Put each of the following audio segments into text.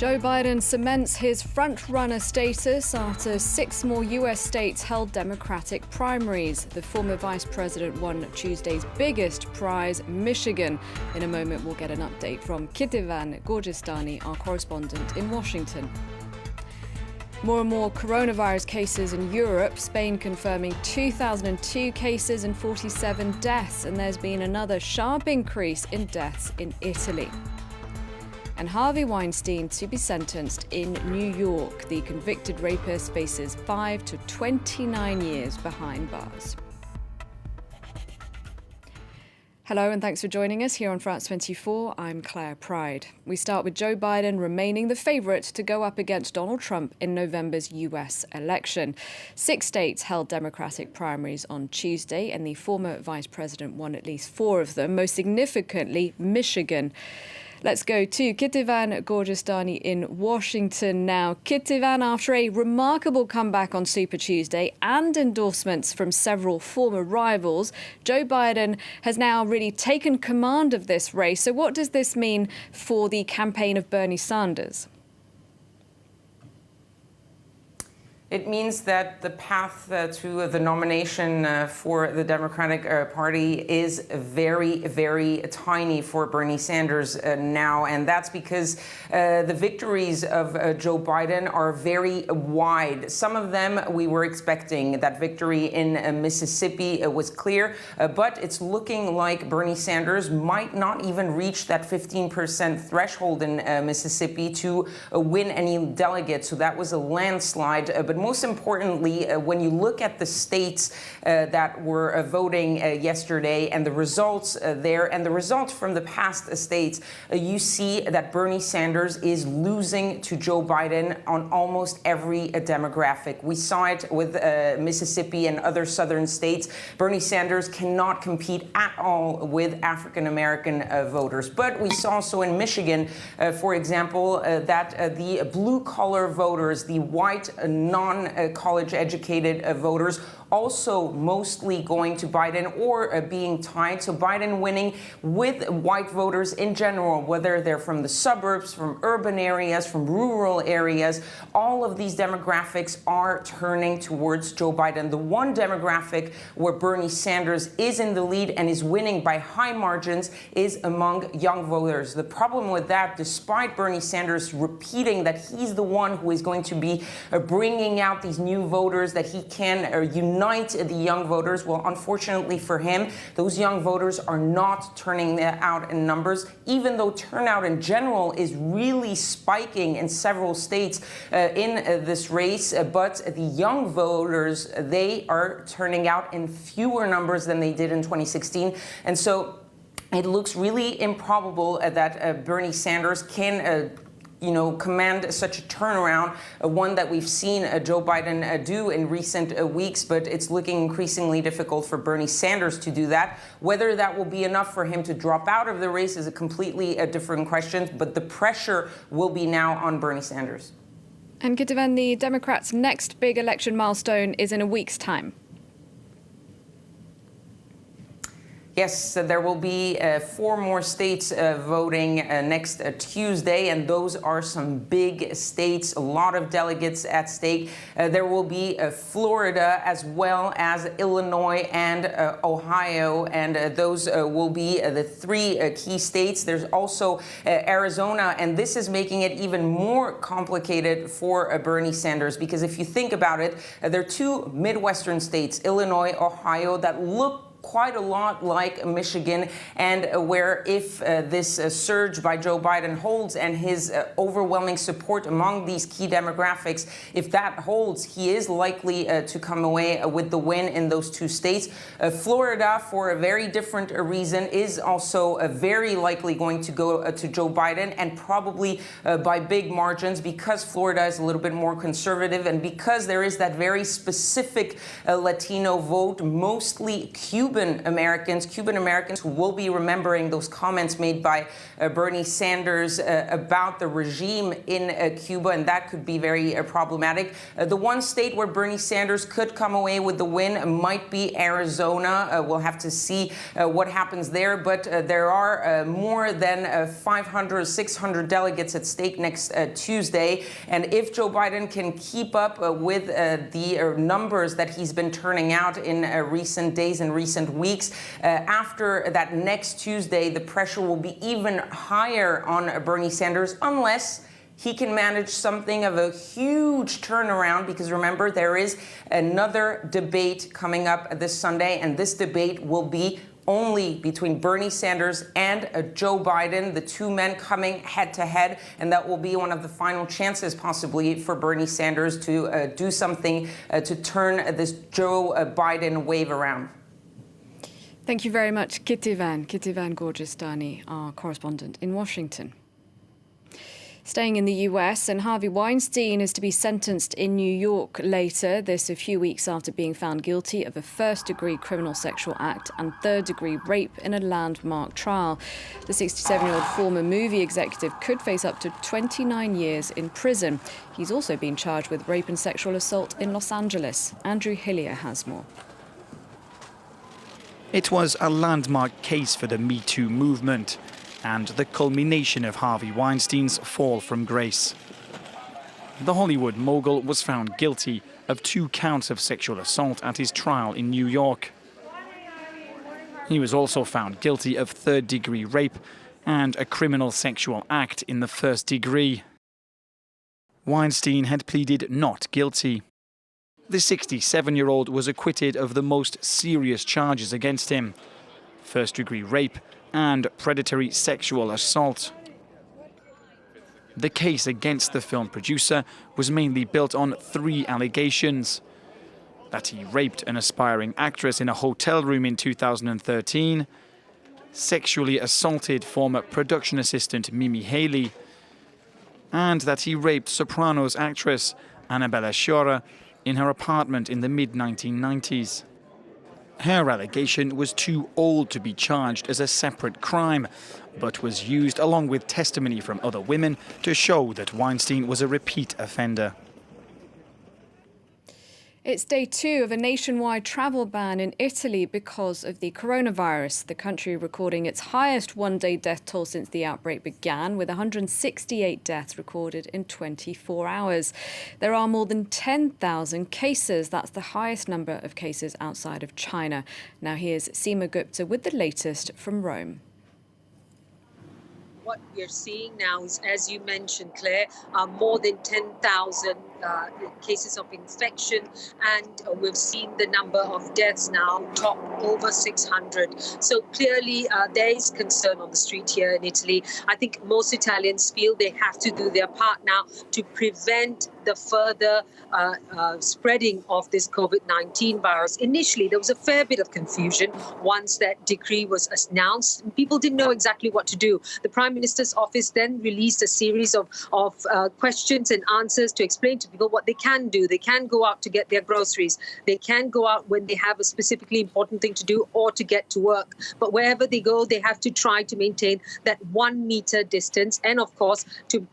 Joe Biden cements his front-runner status after 6 more U.S. states held Democratic primaries. The former vice president won Tuesday's biggest prize, Michigan. In a moment, we'll get an update from Kitivan Gorjestani, our correspondent in Washington. More and more coronavirus cases in Europe, Spain confirming 2,002 cases and 47 deaths, and there's been another sharp increase in deaths in Italy. And Harvey Weinstein to be sentenced in New York. The convicted rapist faces 5 to 29 years behind bars. Hello and thanks for joining us here on France 24. I'm Claire Pride. We start with Joe Biden remaining the favourite to go up against Donald Trump in November's US election. 6 states held Democratic primaries on Tuesday, and the former vice president won at least 4 of them, most significantly Michigan. Let's go to Kitivan Gorjestani in Washington now. Kitivan, after a remarkable comeback on Super Tuesday and endorsements from several former rivals, Joe Biden has now really taken command of this race. So what does this mean for the campaign of Bernie Sanders? It means that the path to the nomination for the Democratic Party is very, very tiny for Bernie Sanders now. And that's because the victories of Joe Biden are very wide. Some of them we were expecting. That victory in Mississippi was clear, but it's looking like Bernie Sanders might not even reach that 15% threshold in Mississippi to win any delegates. So that was a landslide. But most importantly, when you look at the states that were voting yesterday and the results there and the results from the past states, you see that Bernie Sanders is losing to Joe Biden on almost every demographic. We saw it with Mississippi and other southern states. Bernie Sanders cannot compete at all with African-American voters. But we saw also in Michigan, for example, that the blue-collar voters, the white non-college educated voters, also mostly going to Biden or being tied. So Biden winning with white voters in general, whether they're from the suburbs, from urban areas, from rural areas. All of these demographics are turning towards Joe Biden. The one demographic where Bernie Sanders is in the lead and is winning by high margins is among young voters. The problem with that, despite Bernie Sanders repeating that he's the one who is going to be bringing out these new voters, that he can unite the young voters. Well, unfortunately for him, those young voters are not turning out in numbers, even though turnout in general is really spiking in several states in this race. But the young voters, they are turning out in fewer numbers than they did in 2016. And so it looks really improbable that Bernie Sanders can command such a turnaround, one that we've seen Joe Biden do in recent weeks, but it's looking increasingly difficult for Bernie Sanders to do that. Whether that will be enough for him to drop out of the race is a completely different question, but the pressure will be now on Bernie Sanders. And Kitivan, the Democrats' next big election milestone is in a week's time. Yes, there will be 4 more states voting next Tuesday, and those are some big states, a lot of delegates at stake. There will be Florida as well as Illinois and Ohio, and those will be the 3 key states. There's also Arizona, and this is making it even more complicated for Bernie Sanders, because if you think about it, there are 2 Midwestern states, Illinois, Ohio, that look quite a lot like Michigan, and where if this surge by Joe Biden holds and his overwhelming support among these key demographics, if that holds, he is likely to come away with the win in those 2 states. Florida, for a very different reason, is also very likely going to go to Joe Biden, and probably by big margins, because Florida is a little bit more conservative and because there is that very specific Latino vote, mostly Cuban Cuban Americans who will be remembering those comments made by Bernie Sanders about the regime in Cuba, and that could be very problematic. The one state where Bernie Sanders could come away with the win might be Arizona. We'll have to see what happens there, but there are more than 500, 600 delegates at stake next Tuesday, and if Joe Biden can keep up with the numbers that he's been turning out in recent days and recent weeks, after that next Tuesday, the pressure will be even higher on Bernie Sanders, unless he can manage something of a huge turnaround, because remember, there is another debate coming up this Sunday, and this debate will be only between Bernie Sanders and Joe Biden, the two men coming head to head, and that will be one of the final chances possibly for Bernie Sanders to do something to turn this Joe Biden wave around. Thank you very much, Kitivan Gorjistani, our correspondent in Washington. Staying in the US, and Harvey Weinstein is to be sentenced in New York later, this a few weeks after being found guilty of a first-degree criminal sexual act and third-degree rape in a landmark trial. The 67-year-old former movie executive could face up to 29 years in prison. He's also been charged with rape and sexual assault in Los Angeles. Andrew Hillier has more. It was a landmark case for the Me Too movement, and the culmination of Harvey Weinstein's fall from grace. The Hollywood mogul was found guilty of 2 counts of sexual assault at his trial in New York. He was also found guilty of third-degree rape and a criminal sexual act in the first degree. Weinstein had pleaded not guilty. The 67-year-old was acquitted of the most serious charges against him: first-degree rape and predatory sexual assault. The case against the film producer was mainly built on 3 allegations: that he raped an aspiring actress in a hotel room in 2013, sexually assaulted former production assistant Mimi Haley, and that he raped Sopranos actress Annabella Sciorra in her apartment in the mid-1990s. Her allegation was too old to be charged as a separate crime, but was used along with testimony from other women to show that Weinstein was a repeat offender. It's day 2 of a nationwide travel ban in Italy because of the coronavirus. The country recording its highest one-day death toll since the outbreak began, with 168 deaths recorded in 24 hours. There are more than 10,000 cases. That's the highest number of cases outside of China. Now here's Seema Gupta with the latest from Rome. What we're seeing now is, as you mentioned, Claire, more than 10,000 cases of infection, and we've seen the number of deaths now top over 600. So clearly there is concern on the street here in Italy. I think most Italians feel they have to do their part now to prevent the further spreading of this COVID-19 virus. Initially, there was a fair bit of confusion once that decree was announced. People didn't know exactly what to do. The Prime Minister's office then released a series of questions and answers to explain to people what they can do. They can go out to get their groceries. They can go out when they have a specifically important thing to do or to get to work. But wherever they go, they have to try to maintain that 1 meter distance, and of course to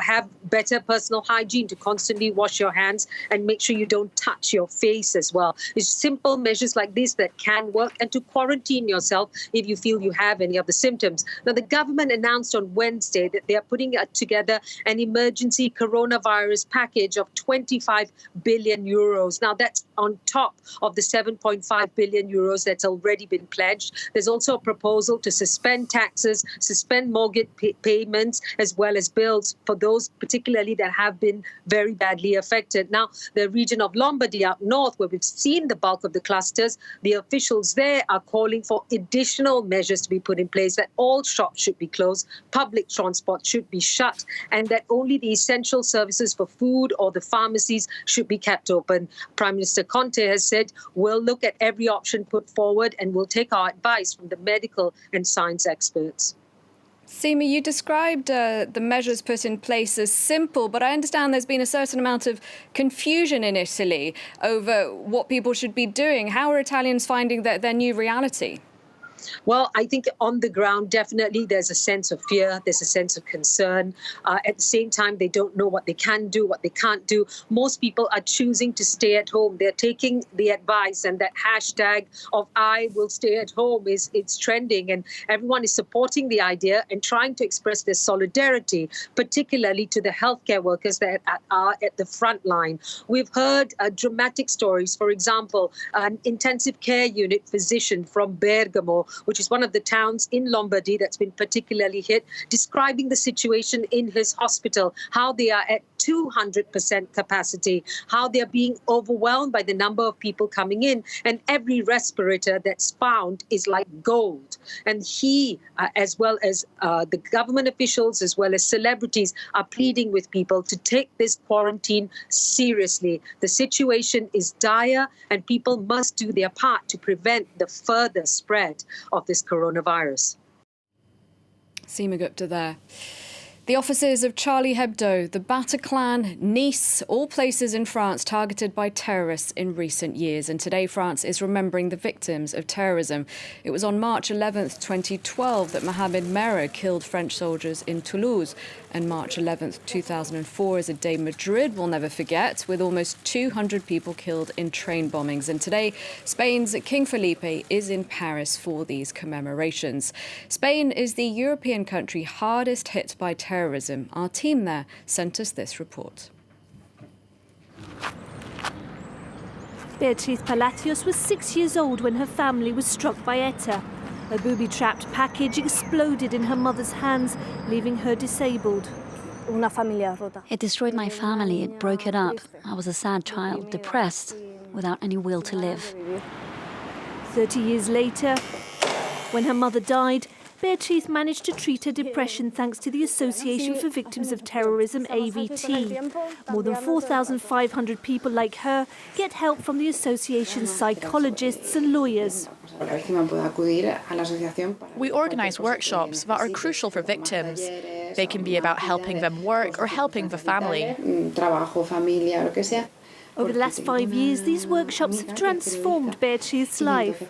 have better personal hygiene, to constantly wash your hands and make sure you don't touch your face as well. It's simple measures like this that can work, and to quarantine yourself if you feel you have any of the symptoms. Now, the government announced on Wednesday that they are putting together an emergency coronavirus package of 25 billion euros. Now, that's on top of the 7.5 billion euros that's already been pledged. There's also a proposal to suspend taxes, suspend mortgage payments, as well as bills for those particularly that have been very badly affected. Now, the region of Lombardy up north, where we've seen the bulk of the clusters, the officials there are calling for additional measures to be put in place, that all shops should be closed, public transport should be shut, and that only the essential services for food or the pharmacies should be kept open. Prime Minister Conte has said, we'll look at every option put forward and we'll take our advice from the medical and science experts. Seema, you described the measures put in place as simple, but I understand there's been a certain amount of confusion in Italy over what people should be doing. How are Italians finding their new reality? Well, I think on the ground, definitely there's a sense of fear, there's a sense of concern. At the same time, they don't know what they can do, what they can't do. Most people are choosing to stay at home. They're taking the advice, and that hashtag of I will stay at home it's trending, and everyone is supporting the idea and trying to express their solidarity, particularly to the healthcare workers that are at the front line. We've heard dramatic stories. For example, an intensive care unit physician from Bergamo, which is one of the towns in Lombardy that's been particularly hit, describing the situation in his hospital, how they are at 200% capacity, how they're being overwhelmed by the number of people coming in, and every respirator that's found is like gold. And he, as well as the government officials, as well as celebrities, are pleading with people to take this quarantine seriously. The situation is dire, and people must do their part to prevent the further spread of this coronavirus. Seema Gupta there. The offices of Charlie Hebdo, the Bataclan, Nice, all places in France targeted by terrorists in recent years. And today France is remembering the victims of terrorism. It was on March 11th, 2012 that Mohamed Merah killed French soldiers in Toulouse. And March 11th, 2004 is a day Madrid will never forget, with almost 200 people killed in train bombings. And today, Spain's King Felipe is in Paris for these commemorations. Spain is the European country hardest hit by terrorism. Our team there sent us this report. Beatriz Palacios was 6 years old when her family was struck by ETA. A booby-trapped package exploded in her mother's hands, leaving her disabled. It destroyed my family, it broke it up. I was a sad child, depressed, without any will to live. 30 years later, when her mother died, Beatriz managed to treat her depression thanks to the Association for Victims of Terrorism, AVT. More than 4,500 people like her get help from the association's psychologists and lawyers. We organise workshops that are crucial for victims. They can be about helping them work or helping the family. Over the last 5 years, these workshops have transformed Beatriz's life.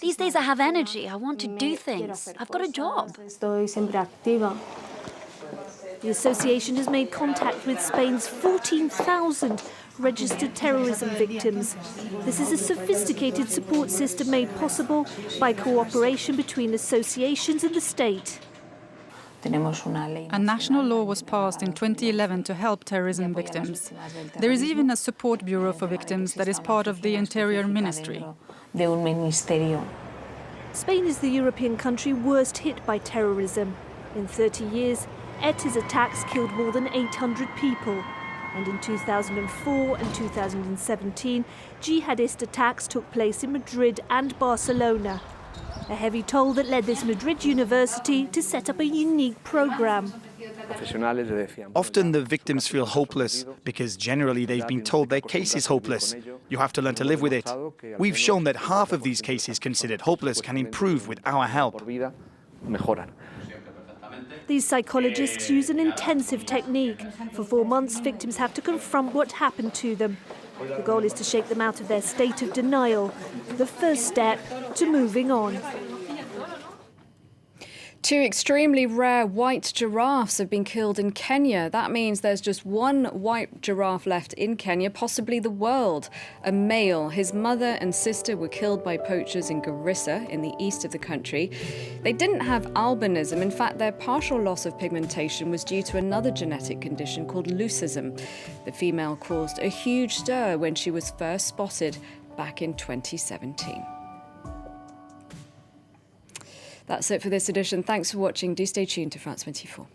These days I have energy, I want to do things. I've got a job. The association has made contact with Spain's 14,000 registered terrorism victims. This is a sophisticated support system made possible by cooperation between associations and the state. A national law was passed in 2011 to help terrorism victims. There is even a support bureau for victims that is part of the Interior Ministry. Spain is the European country worst hit by terrorism. In 30 years, ETA's attacks killed more than 800 people. And in 2004 and 2017, jihadist attacks took place in Madrid and Barcelona. A heavy toll that led this Madrid university to set up a unique program. Often the victims feel hopeless because generally they've been told their case is hopeless. You have to learn to live with it. We've shown that half of these cases considered hopeless can improve with our help. These psychologists use an intensive technique. For 4 months, victims have to confront what happened to them. The goal is to shake them out of their state of denial, the first step to moving on. 2 extremely rare white giraffes have been killed in Kenya. That means there's just one white giraffe left in Kenya, possibly the world. A male. His mother and sister were killed by poachers in Garissa, in the east of the country. They didn't have albinism. In fact, their partial loss of pigmentation was due to another genetic condition called leucism. The female caused a huge stir when she was first spotted back in 2017. That's it for this edition. Thanks for watching. Do stay tuned to France 24.